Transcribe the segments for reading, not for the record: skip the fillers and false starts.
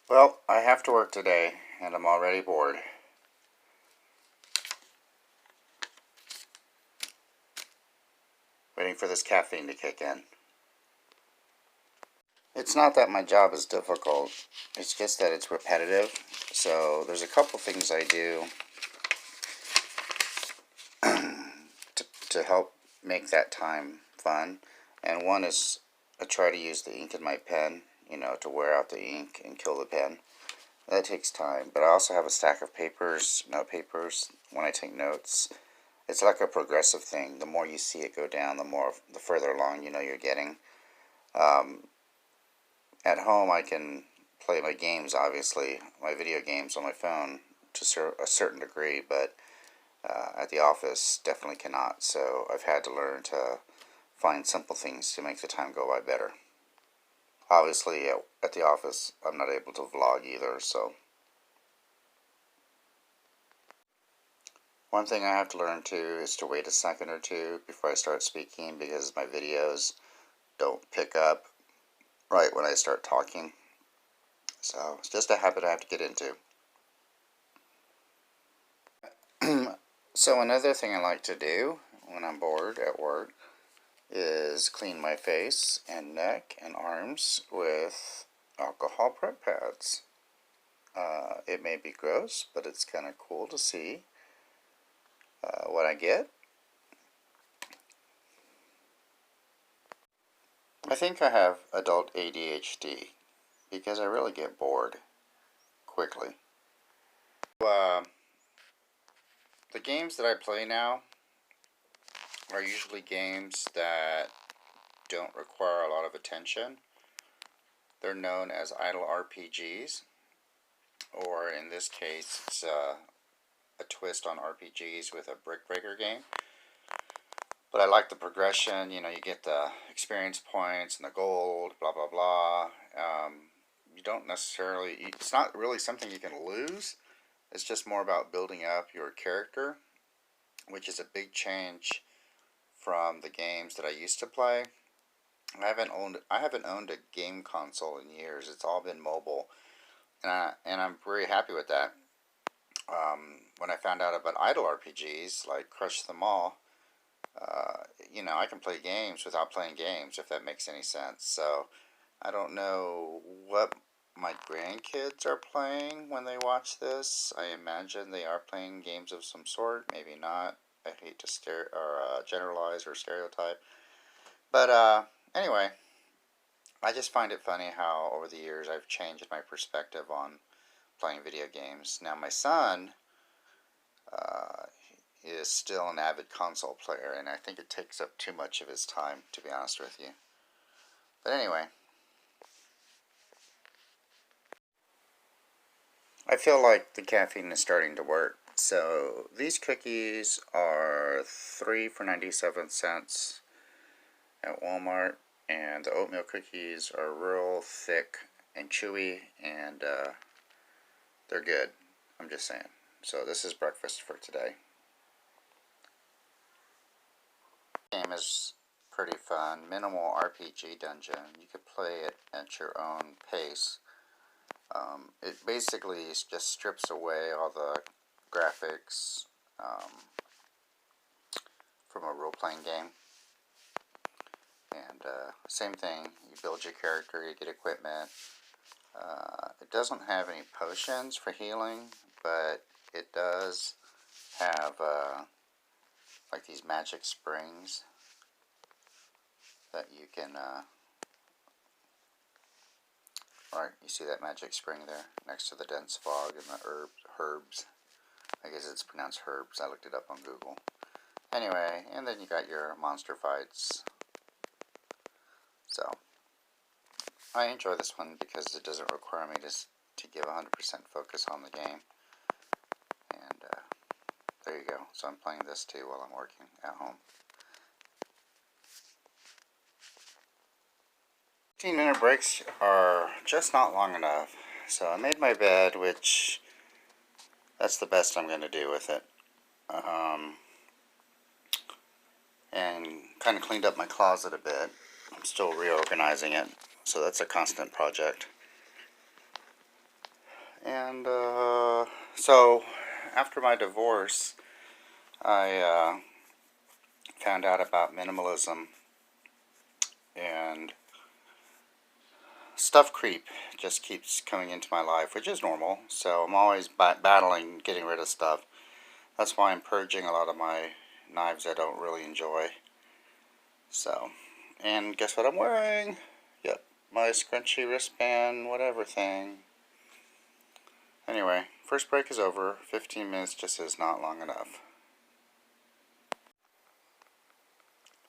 Well, I have to work today, and I'm already bored. Waiting for this caffeine to kick in. It's not that my job is difficult, it's just that it's repetitive. So there's a couple things I do to help make that time fun. And one is I try to use the ink in my pen, to wear out the ink and kill the pen. That takes time. But I also have a stack of papers, note papers, when I take notes. It's like a progressive thing. The more you see it go down, the further along you know you're getting. Um, at home, I can play my games, obviously, my video games on my phone to a certain degree, but at the office, definitely cannot. So I've had to learn to find simple things to make the time go by better. Obviously, at the office, I'm not able to vlog either, so. One thing I have to learn too is to wait a second or two before I start speaking because my videos don't pick up right when I start talking. So it's just a habit I have to get into. So another thing I like to do when I'm bored at work is clean my face and neck and arms with alcohol prep pads. It may be gross, but it's kind of cool to see what I get. I think I have adult ADHD because I really get bored quickly. The games that I play now are usually games that don't require a lot of attention. They're known as idle RPGs, or in this case, it's a twist on RPGs with a brick breaker game. But I like the progression. You get the experience points and the gold, blah blah blah. You don't necessarily. It's not really something you can lose. It's just more about building up your character, which is a big change from the games that I used to play. I haven't owned a game console in years. It's all been mobile, and I'm very happy with that. When I found out about idle RPGs like Crush Them All, I can play games without playing games, if that makes any sense. So I don't know what my grandkids are playing when they watch this. I imagine they are playing games of some sort. Maybe not. I hate to generalize or stereotype. But anyway, I just find it funny how over the years I've changed my perspective on playing video games. Now my son uh, is still an avid console player, and I think it takes up too much of his time, to be honest with you. But anyway, I feel like the caffeine is starting to work. So these cookies are 3 for 97 cents at Walmart, and the oatmeal cookies are real thick and chewy, and they're good. I'm just saying. So this is breakfast for today. The game is pretty fun. Minimal RPG dungeon. You could play it at your own pace. It basically just strips away all the graphics from a role-playing game. And same thing, you build your character, you get equipment. It doesn't have any potions for healing, but it does have like these magic springs that you can alright, you see that magic spring there next to the dense fog and the herbs. I guess it's pronounced herbs. I looked it up on Google. Anyway, and then you got your monster fights. So I enjoy this one because it doesn't require me to give 100% focus on the game. And there you go. So I'm playing this too while I'm working at home. 15-minute breaks are just not long enough. So I made my bed, which that's the best I'm going to do with it. And kind of cleaned up my closet a bit. I'm still reorganizing it, so that's a constant project. And so after my divorce, I found out about minimalism, and stuff creep just keeps coming into my life, which is normal. So I'm always battling getting rid of stuff. That's why I'm purging a lot of my knives I don't really enjoy. So, and guess what I'm wearing? Yep, my scrunchy wristband, whatever thing. Anyway, first break is over. 15 minutes just is not long enough.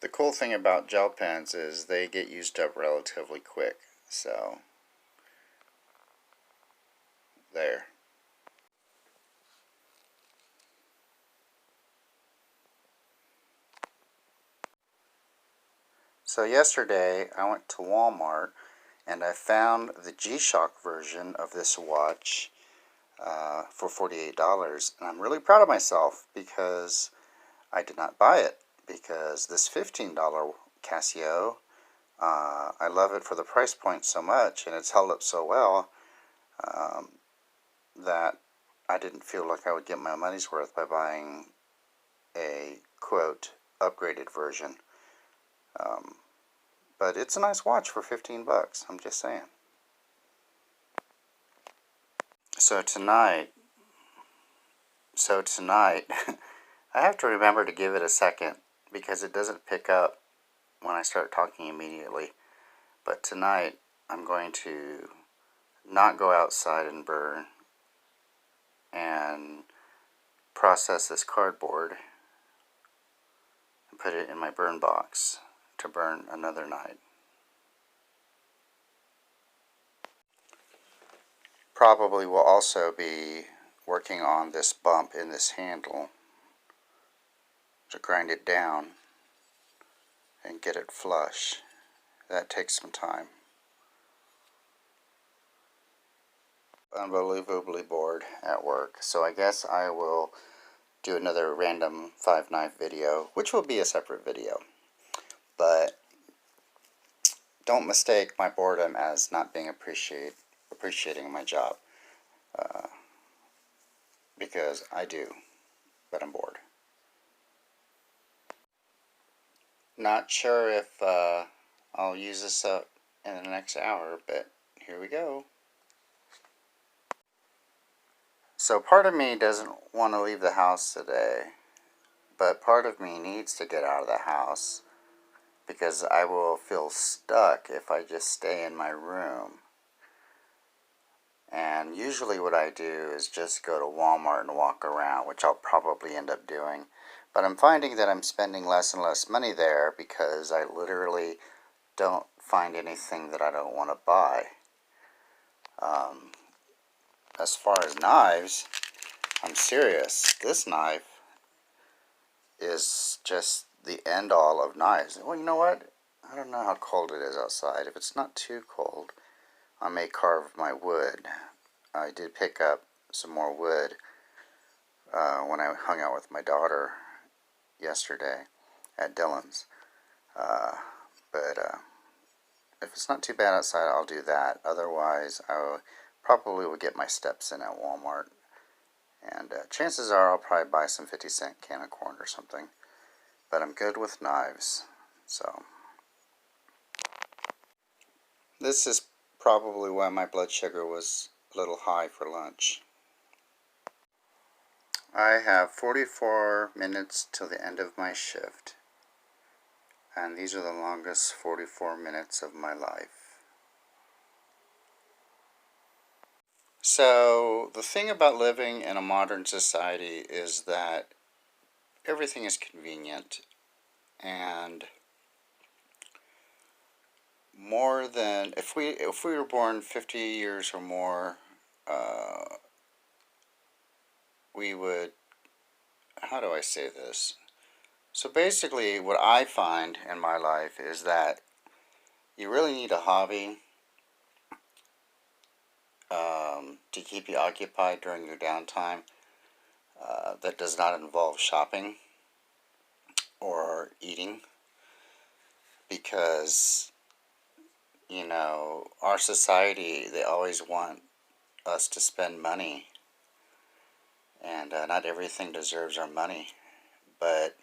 The cool thing about gel pens is they get used up relatively quick. So, there. So yesterday I went to Walmart and I found the G-Shock version of this watch for $48, and I'm really proud of myself because I did not buy it, because this $15 Casio, I love it for the price point so much, and it's held up so well um, that I didn't feel like I would get my money's worth by buying a, quote, upgraded version. But it's a nice watch for 15 bucks, I'm just saying. So tonight, I have to remember to give it a second because it doesn't pick up when I start talking immediately. But tonight, I'm going to not go outside and burn and process this cardboard and put it in my burn box to burn another night. Probably will also be working on this bump in this handle to grind it down and get it flush. That takes some time. Unbelievably bored at work, so I guess I will do another random 5-knife video, which will be a separate video. But don't mistake my boredom as not being appreciating my job, because I do, but I'm bored. Not sure if I'll use this up in the next hour, but here we go. So part of me doesn't want to leave the house today, but part of me needs to get out of the house because I will feel stuck if I just stay in my room. And usually what I do is just go to Walmart and walk around, which I'll probably end up doing. But I'm finding that I'm spending less and less money there because I literally don't find anything that I don't want to buy. As far as knives, I'm serious. This knife is just the end all of knives. Well, you know what? I don't know how cold it is outside. If it's not too cold, I may carve my wood. I did pick up some more wood when I hung out with my daughter yesterday at Dillon's. But if it's not too bad outside, I'll do that. Otherwise, I probably will get my steps in at Walmart. And chances are I'll probably buy some 50-cent can of corn or something. But I'm good with knives. So this is probably why my blood sugar was a little high for lunch. I have 44 minutes till the end of my shift. And these are the longest 44 minutes of my life. So the thing about living in a modern society is that everything is convenient, and more than if we were born 50 years or more, we would, how do I say this? So basically what I find in my life is that you really need a hobby to keep you occupied during your downtime that does not involve shopping or eating, because, you know, our society, they always want us to spend money, and not everything deserves our money, but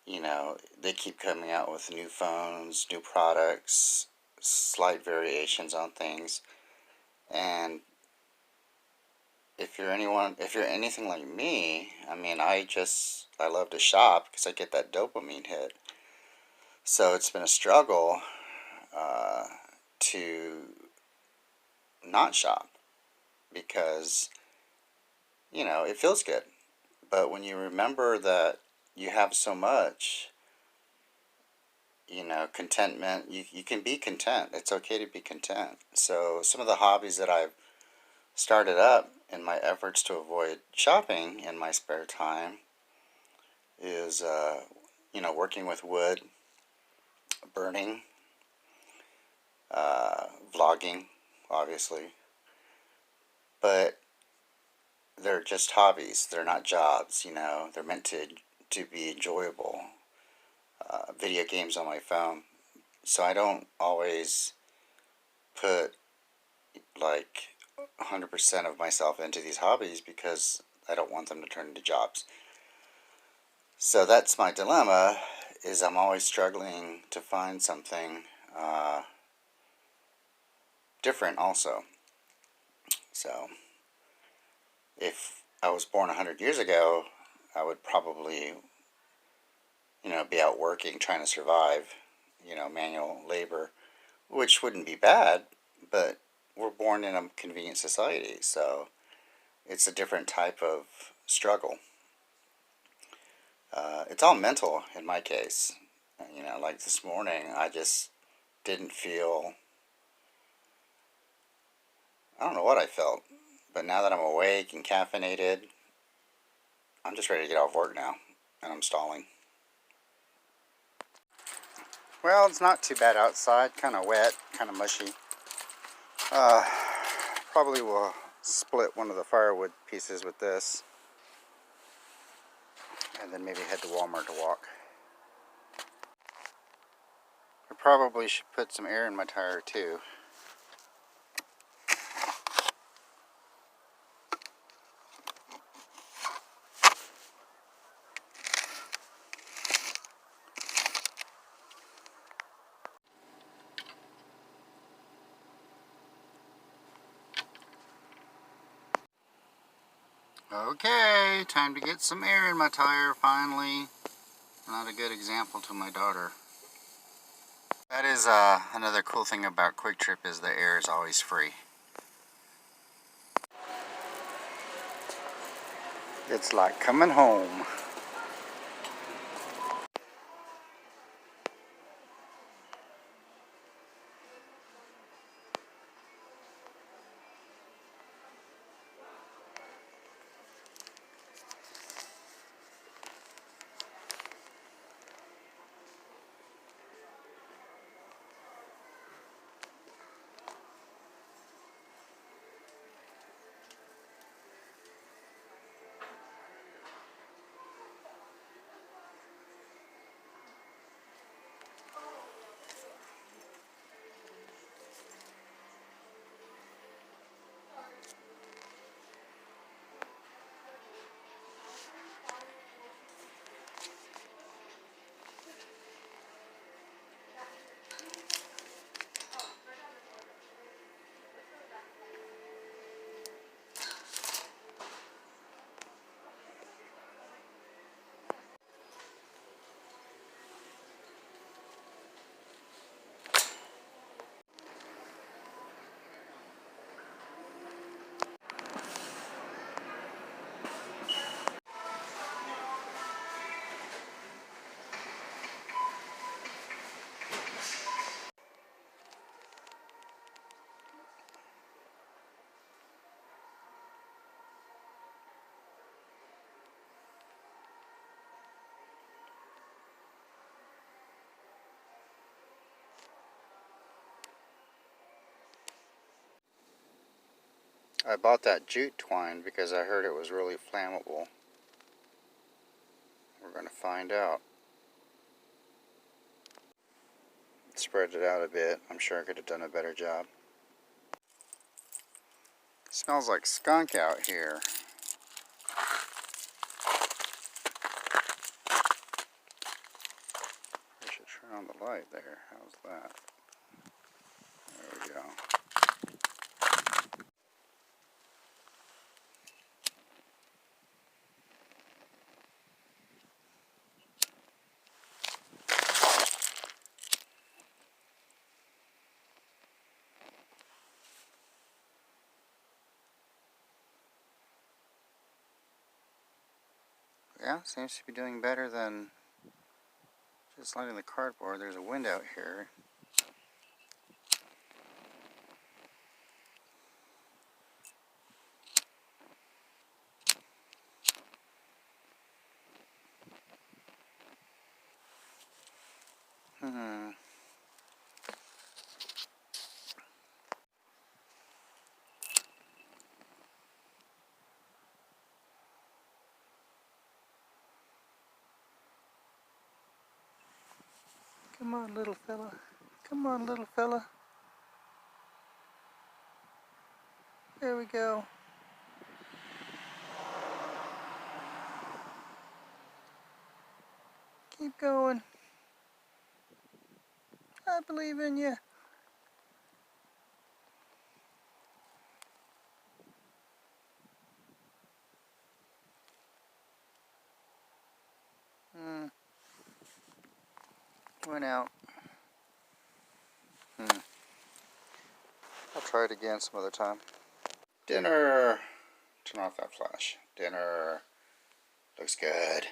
you know, they keep coming out with new phones, new products, slight variations on things, and if you're anything like me, I mean, I love to shop because I get that dopamine hit. So it's been a struggle uh, to not shop because, you know, it feels good. But when you remember that you have so much, you know, contentment, you can be content. It's okay to be content. So some of the hobbies that I've started up in my efforts to avoid shopping in my spare time is, you know, working with wood, burning, vlogging, obviously. But they're just hobbies. They're not jobs, you know. They're meant to be enjoyable. Video games on my phone. So I don't always put like 100% of myself into these hobbies because I don't want them to turn into jobs. So that's my dilemma, is I'm always struggling to find something different also. So if I was born 100 years ago, I would probably, you know, be out working, trying to survive, you know, manual labor, which wouldn't be bad, but we're born in a convenient society, so it's a different type of struggle. It's all mental in my case. You know, like this morning, I just didn't feel, I don't know what I felt, but now that I'm awake and caffeinated, I'm just ready to get off work now, and I'm stalling. Well, it's not too bad outside, kind of wet, kind of mushy. Uh, Probably will split one of the firewood pieces with this, and then maybe head to Walmart to walk. I probably should put some air in my tire too. Okay, time to get some air in my tire finally. Not a good example to my daughter. That is another cool thing about Quick Trip, is the air is always free. It's like coming home. I bought that jute twine because I heard it was really flammable. We're going to find out. Spread it out a bit. I'm sure I could have done a better job. Smells like skunk out here. I should turn on the light there. How's that? There we go. Yeah, seems to be doing better than just lighting the cardboard. There's a wind out here. Come on, little fella. Come on, little fella. There we go. Keep going. I believe in you. Went out. I'll try it again some other time. Dinner. Turn off that flash. Dinner. Looks good.